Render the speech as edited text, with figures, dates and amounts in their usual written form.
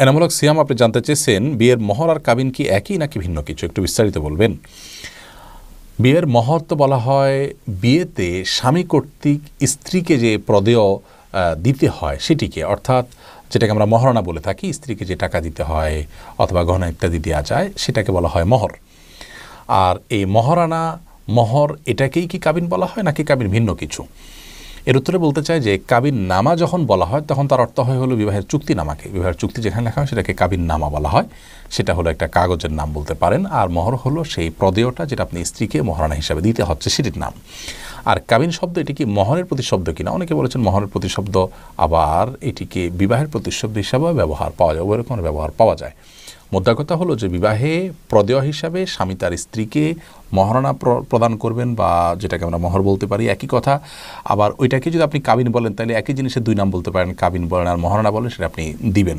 এনামূলক সিয়াম আপনি জানতে চেয়েছেন বিয়ের মহর আর কাবিন কি একই নাকি ভিন্ন কিছু, একটু বিস্তারিত বলবেন। বিয়ের মহর তো বলা হয় বিয়েতে স্বামী কর্তৃক স্ত্রীকে যে প্রদেয় দিতে হয় সেটিকে, অর্থাৎ যেটাকে আমরা মহারণা বলে থাকি, স্ত্রীকে যে টাকা দিতে হয় অথবা গহনা ইত্যাদি দেওয়া যায় সেটাকে বলা হয় মহর। আর এই মহারণা মহর এটাকেই কি কাবিন বলা হয় নাকি কাবিন ভিন্ন কিছু? এর উত্তরে বলতে চাই যে কাবিন নামা যখন বলা হয় তখন তার অর্থ হলো বিবাহের চুক্তিনামাকে। বিবাহের চুক্তি যেখানে লেখা হয় সেটাকে কাবিন নামা বলা হয়, সেটা হলো একটা কাগজের নাম বলতে পারেন। আর মহর হলো সেই প্রদেয়টা যেটা আপনি স্ত্রীকে মহারণা হিসাবে দিতে হচ্ছে সেটির নাম। আর কাবিন শব্দ এটি কি মহরের প্রতিশব্দ কিনা, অনেকে বলেছেন মহরের প্রতিশব্দ, আবার এটিকে বিবাহের প্রতিশব্দ হিসাবে ব্যবহার পাওয়া যায়, ওই রকমের ব্যবহার পাওয়া যায়। মোদ্দা কথা হলো যে বিবাহে প্রদেয় হিসাবে স্বামী তার স্ত্রীকে মহারণা প্রদান করবেন, বা যেটাকে আমরা মহর বলতে পারি, একই কথা। আবার ওইটাকে যদি আপনি কাবিন বলেন তাহলে একই জিনিসের দুই নাম বলতে পারেন, কাবিন বলেন আর মহারণা বলেন, সেটা আপনি দিবেন।